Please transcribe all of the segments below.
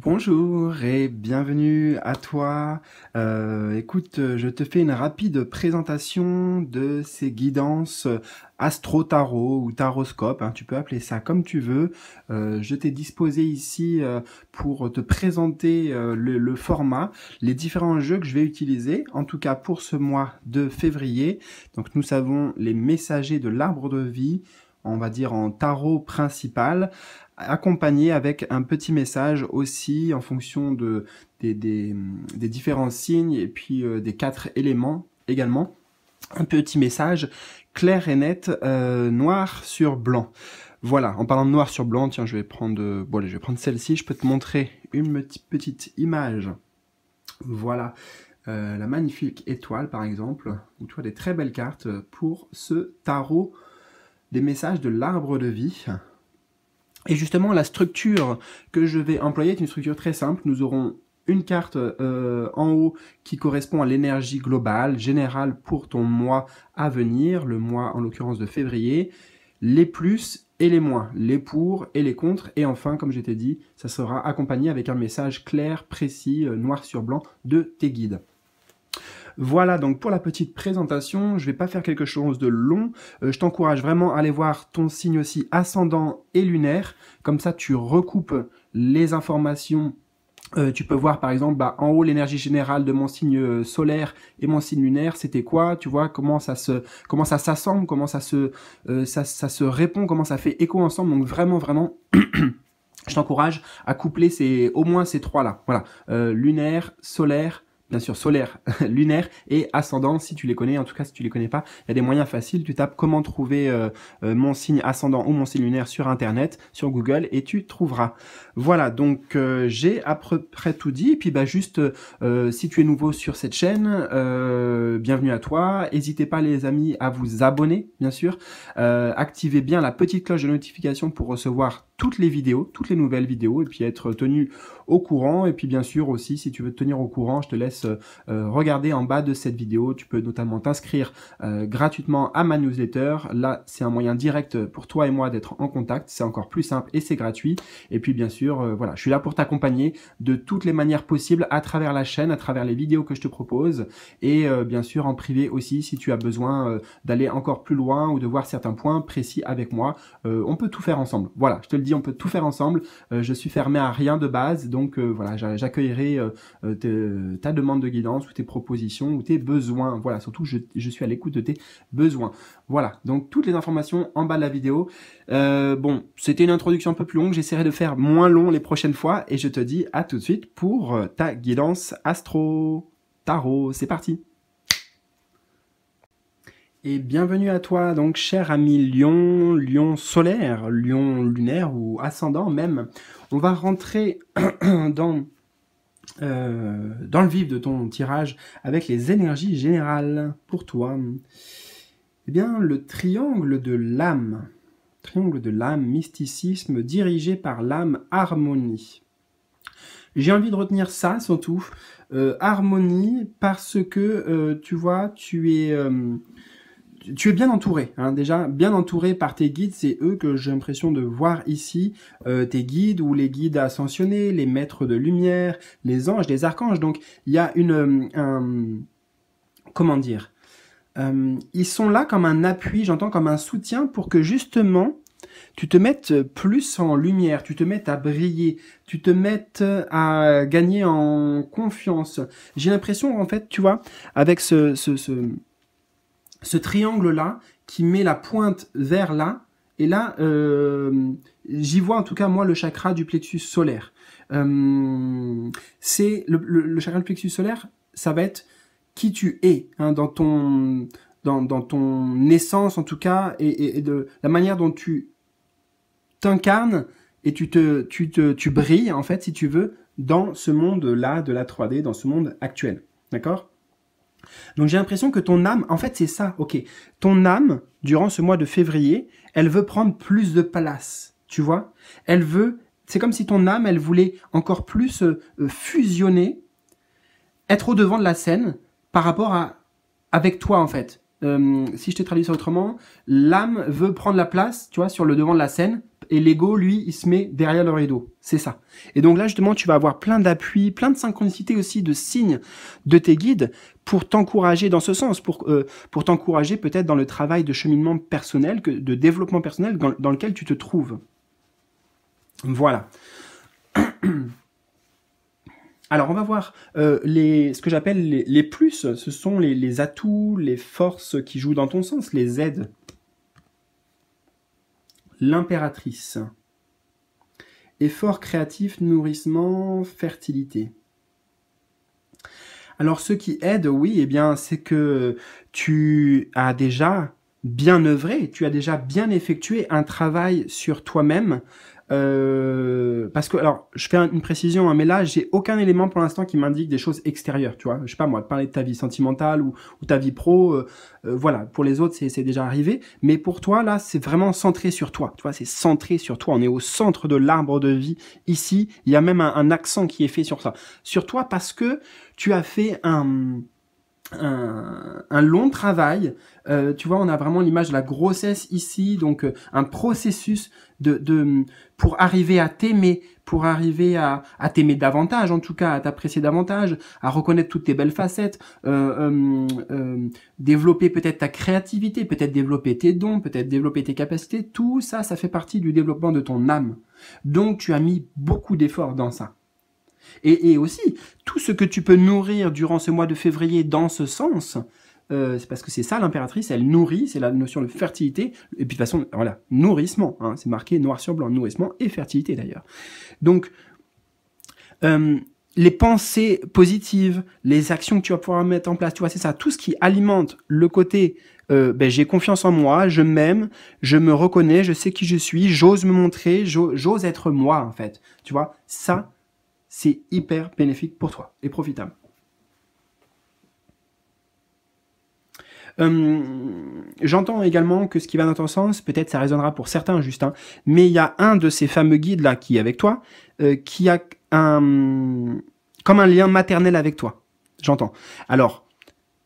Bonjour et bienvenue à toi. Écoute, je te fais une rapide présentation de ces guidances astro-tarot ou taroscope, hein, tu peux appeler ça comme tu veux. Je t'ai disposé ici pour te présenter le format, les différents jeux que je vais utiliser, en tout cas pour ce mois de février. Donc nous savons les messagers de l'arbre de vie, on va dire en tarot principal, accompagné avec un petit message aussi en fonction des différents signes et puis des 4 éléments également. Un petit message clair et net, noir sur blanc. Voilà, en parlant de noir sur blanc, tiens, je vais prendre celle-ci, je peux te montrer une petite image. Voilà, la magnifique étoile par exemple, ou tu vois des très belles cartes pour ce tarot des messages de l'arbre de vie. Et justement, la structure que je vais employer est une structure très simple. Nous aurons une carte en haut qui correspond à l'énergie globale, générale pour ton mois à venir, le mois en l'occurrence de février, les plus et les moins, les pour et les contre, et enfin, comme je t'ai dit, ça sera accompagné avec un message clair, précis, noir sur blanc de tes guides. Voilà donc pour la petite présentation, je ne vais pas faire quelque chose de long, je t'encourage vraiment à aller voir ton signe aussi ascendant et lunaire, comme ça tu recoupes les informations. Tu peux voir par exemple en haut l'énergie générale de mon signe solaire et mon signe lunaire, c'était quoi? Tu vois comment ça s'assemble, comment ça se répond, comment ça fait écho ensemble. Donc vraiment, je t'encourage à coupler au moins ces trois-là. Voilà, lunaire, solaire, bien sûr solaire, lunaire et ascendant, si tu les connais. En tout cas, si tu les connais pas, il y a des moyens faciles. Tu tapes comment trouver mon signe ascendant ou mon signe lunaire sur Internet, sur Google, et tu trouveras. Voilà, donc j'ai à peu près tout dit. Et puis juste, si tu es nouveau sur cette chaîne, bienvenue à toi. N'hésitez pas les amis à vous abonner, bien sûr. Activez bien la petite cloche de notification pour recevoir toutes les vidéos, toutes les nouvelles vidéos, et puis être tenu au courant. Et puis bien sûr aussi, si tu veux te tenir au courant, je te laisse regarder en bas de cette vidéo. Tu peux notamment t'inscrire gratuitement à ma newsletter. Là, c'est un moyen direct pour toi et moi d'être en contact. C'est encore plus simple et c'est gratuit. Et puis bien sûr, voilà, je suis là pour t'accompagner de toutes les manières possibles à travers la chaîne, à travers les vidéos que je te propose. Et bien sûr, en privé aussi, si tu as besoin d'aller encore plus loin ou de voir certains points précis avec moi, on peut tout faire ensemble. Voilà, je te le dis, on peut tout faire ensemble. Je suis fermé à rien de base. Donc voilà, j'accueillerai ta demande de guidance ou tes propositions ou tes besoins. Voilà, surtout je suis à l'écoute de tes besoins. Voilà, donc toutes les informations en bas de la vidéo. Bon, c'était une introduction un peu plus longue, j'essaierai de faire moins long les prochaines fois et je te dis à tout de suite pour ta guidance astro tarot. C'est parti. Et bienvenue à toi, donc cher ami Lion, Lion solaire, Lion lunaire ou ascendant même. On va rentrer dans le vif de ton tirage avec les énergies générales pour toi. Eh bien, le triangle de l'âme. Triangle de l'âme, mysticisme dirigé par l'âme, harmonie. J'ai envie de retenir ça surtout, harmonie, parce que tu vois, tu es bien entouré, hein, déjà bien entouré par tes guides, c'est eux que j'ai l'impression de voir ici, tes guides ou les guides ascensionnés, les maîtres de lumière, les anges, les archanges. Donc il y a comment dire, ils sont là comme un appui, j'entends comme un soutien pour que justement tu te mettes plus en lumière, tu te mettes à briller, tu te mettes à gagner en confiance. J'ai l'impression en fait, tu vois, avec ce triangle-là, qui met la pointe vers là, et là, j'y vois en tout cas, moi, le chakra du plexus solaire. C'est le chakra du plexus solaire, ça va être qui tu es, hein, dans ton essence, en tout cas, et de la manière dont tu t'incarnes, et tu brilles, en fait, si tu veux, dans ce monde-là, de la 3D, dans ce monde actuel. D'accord ? Donc j'ai l'impression que ton âme, en fait c'est ça, ok. Ton âme, durant ce mois de février, elle veut prendre plus de place, tu vois. Elle veut, c'est comme si ton âme, elle voulait encore plus fusionner, être au devant de la scène par rapport avec toi en fait. Si je te traduis ça autrement, l'âme veut prendre la place, tu vois, sur le devant de la scène et l'ego, lui, il se met derrière le rideau. C'est ça. Et donc là, justement, tu vas avoir plein d'appuis, plein de synchronicité aussi, de signes de tes guides pour t'encourager dans ce sens, pour t'encourager peut-être dans le travail de cheminement personnel, de développement personnel dans lequel tu te trouves. Voilà. Alors, on va voir ce que j'appelle les plus. Ce sont les atouts, les forces qui jouent dans ton sens, les aides. L'impératrice. Effort créatif, nourrissement, fertilité. Alors, ce qui aide, oui, eh bien, c'est que tu as déjà bien œuvré, tu as déjà bien effectué un travail sur toi-même. Parce que, alors, je fais une précision, hein, mais là, j'ai aucun élément pour l'instant qui m'indique des choses extérieures, tu vois. Je sais pas, moi, de parler de ta vie sentimentale ou ta vie pro, voilà. Pour les autres, c'est déjà arrivé. Mais pour toi, là, c'est vraiment centré sur toi. Tu vois, c'est centré sur toi. On est au centre de l'arbre de vie. Ici, il y a même un accent qui est fait sur ça. Sur toi, parce que tu as fait un long travail. Tu vois, on a vraiment l'image de la grossesse ici, donc un processus pour arriver à t'aimer, pour arriver à t'aimer davantage, en tout cas à t'apprécier davantage, à reconnaître toutes tes belles facettes, développer peut-être ta créativité, peut-être développer tes dons, peut-être développer tes capacités. Tout ça, ça fait partie du développement de ton âme. Donc tu as mis beaucoup d'efforts dans ça. Et aussi, tout ce que tu peux nourrir durant ce mois de février dans ce sens, c'est parce que c'est ça l'impératrice, elle nourrit, c'est la notion de fertilité, et puis de toute façon, voilà, nourrissement, hein, c'est marqué noir sur blanc, nourrissement et fertilité d'ailleurs. Donc, les pensées positives, les actions que tu vas pouvoir mettre en place, tu vois, c'est ça, tout ce qui alimente le côté j'ai confiance en moi, je m'aime, je me reconnais, je sais qui je suis, j'ose me montrer, j'ose être moi en fait, tu vois, ça, c'est hyper bénéfique pour toi et profitable. J'entends également que ce qui va dans ton sens, peut-être ça résonnera pour certains, Justin, mais il y a un de ces fameux guides là qui est avec toi, qui a comme un lien maternel avec toi. J'entends. Alors,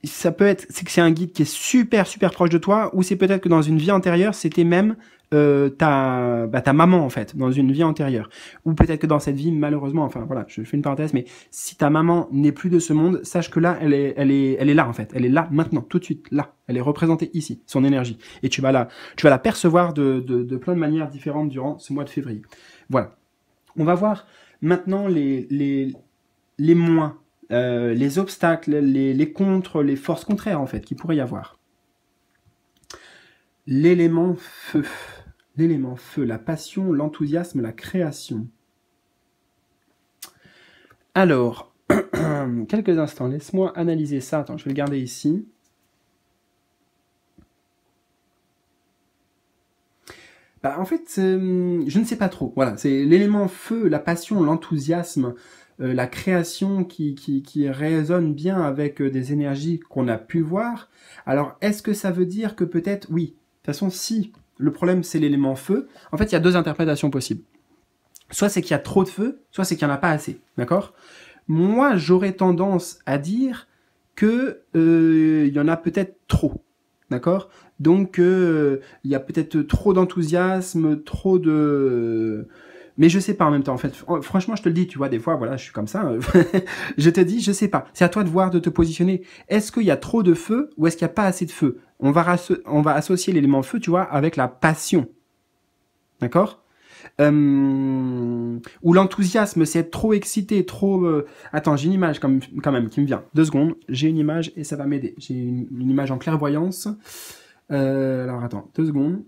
ça peut être, c'est que c'est un guide qui est super proche de toi, ou c'est peut-être que dans une vie antérieure, c'était même ta maman en fait, dans une vie antérieure, ou peut-être que dans cette vie, malheureusement, enfin voilà, je fais une parenthèse, mais si ta maman n'est plus de ce monde, sache que là, elle est là en fait, elle est là maintenant, tout de suite, là, elle est représentée ici, son énergie, et tu vas la percevoir de plein de manières différentes durant ce mois de février. Voilà. On va voir maintenant les moins. Les obstacles, les contres, les forces contraires en fait, qu'il pourrait y avoir. L'élément feu. L'élément feu, la passion, l'enthousiasme, la création. Alors, quelques instants, laisse-moi analyser ça. Attends, je vais le garder ici. Bah, en fait, je ne sais pas trop. Voilà, c'est l'élément feu, la passion, l'enthousiasme, la création qui résonne bien avec des énergies qu'on a pu voir. Alors, est-ce que ça veut dire que peut-être, oui, de toute façon, si le problème c'est l'élément feu, en fait, il y a deux interprétations possibles. Soit c'est qu'il y a trop de feu, soit c'est qu'il n'y en a pas assez, d'accord? Moi, j'aurais tendance à dire que il y en a peut-être trop, d'accord? Donc, il y a peut-être trop d'enthousiasme, trop de... Mais je sais pas en même temps, en fait. Franchement, je te le dis, tu vois, des fois, voilà, je suis comme ça. Je te dis, je sais pas. C'est à toi de voir, de te positionner. Est-ce qu'il y a trop de feu ou est-ce qu'il n'y a pas assez de feu? On va associer l'élément feu, tu vois, avec la passion. D'accord? Ou l'enthousiasme, c'est être trop excité, trop... Attends, j'ai une image quand même qui me vient. 2 secondes, j'ai une image et ça va m'aider. J'ai une image en clairvoyance. Alors attends, 2 secondes.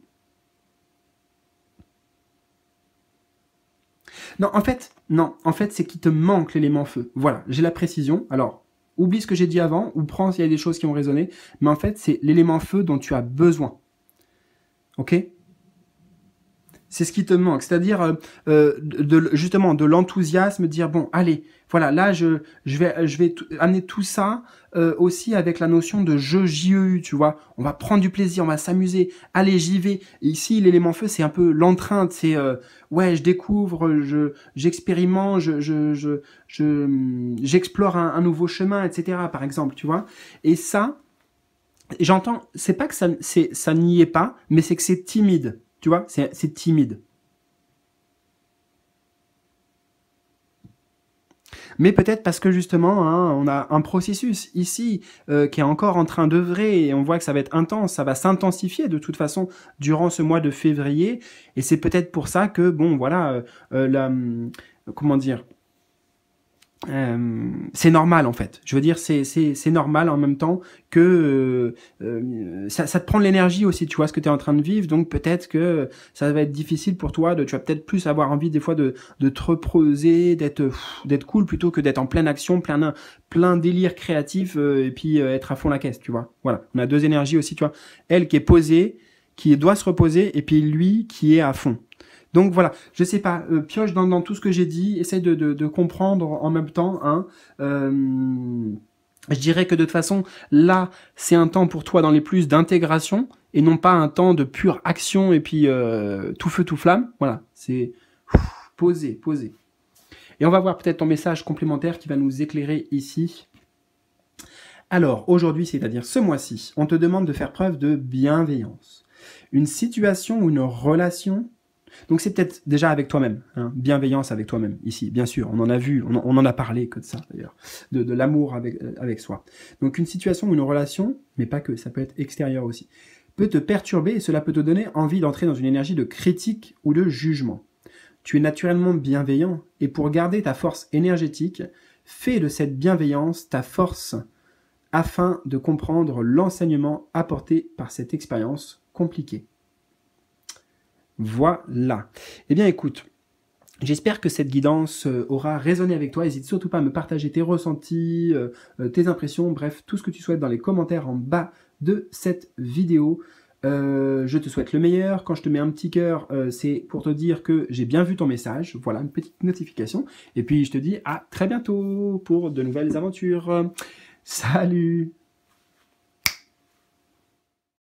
Non, en fait, c'est qu'il te manque l'élément feu. Voilà, j'ai la précision. Alors, oublie ce que j'ai dit avant, ou prends s'il y a des choses qui ont résonné, mais en fait, c'est l'élément feu dont tu as besoin. Ok? C'est ce qui te manque, c'est-à-dire justement de l'enthousiasme, dire bon, allez, voilà, là je vais amener tout ça aussi avec la notion de jeu JEU, tu vois. On va prendre du plaisir, on va s'amuser. Allez, j'y vais. Et ici, l'élément feu, c'est un peu l'entrainte, c'est ouais, je découvre, j'expérimente, j'explore un nouveau chemin, etc. Par exemple, tu vois. Et ça, j'entends, c'est pas que ça n'y est pas, mais c'est que c'est timide. Tu vois, c'est timide. Mais peut-être parce que justement, hein, on a un processus ici qui est encore en train d'œuvrer et on voit que ça va être intense, ça va s'intensifier de toute façon durant ce mois de février. Et c'est peut-être pour ça que, bon, voilà, comment dire, c'est normal en fait. Je veux dire, c'est normal en même temps que ça te prend de l'énergie aussi, tu vois, ce que tu es en train de vivre. Donc peut-être que ça va être difficile pour toi. Tu vas peut-être plus avoir envie des fois de te reposer, d'être cool plutôt que d'être en pleine action, plein délire créatif et puis être à fond la caisse, tu vois. Voilà, on a deux énergies aussi, tu vois. Elle qui est posée, qui doit se reposer, et puis lui qui est à fond. Donc voilà, je sais pas, pioche dans tout ce que j'ai dit, essaye de comprendre en même temps. Hein. Je dirais que de toute façon, là, c'est un temps pour toi dans les plus d'intégration et non pas un temps de pure action et puis tout feu, tout flamme. Voilà, c'est poser. Et on va voir peut-être ton message complémentaire qui va nous éclairer ici. Alors, aujourd'hui, c'est-à-dire ce mois-ci, on te demande de faire preuve de bienveillance. Une situation ou une relation. Donc c'est peut-être déjà avec toi-même, hein, bienveillance avec toi-même, ici, bien sûr, on en a vu, on en a parlé que de ça d'ailleurs, de l'amour avec soi. Donc une situation ou une relation, mais pas que, ça peut être extérieur aussi, peut te perturber et cela peut te donner envie d'entrer dans une énergie de critique ou de jugement. Tu es naturellement bienveillant et pour garder ta force énergétique, fais de cette bienveillance ta force afin de comprendre l'enseignement apporté par cette expérience compliquée. Voilà. Eh bien, écoute, j'espère que cette guidance aura résonné avec toi. N'hésite surtout pas à me partager tes ressentis, tes impressions, bref, tout ce que tu souhaites dans les commentaires en bas de cette vidéo. Je te souhaite le meilleur. Quand je te mets un petit cœur, c'est pour te dire que j'ai bien vu ton message. Voilà, une petite notification. Et puis, je te dis à très bientôt pour de nouvelles aventures. Salut!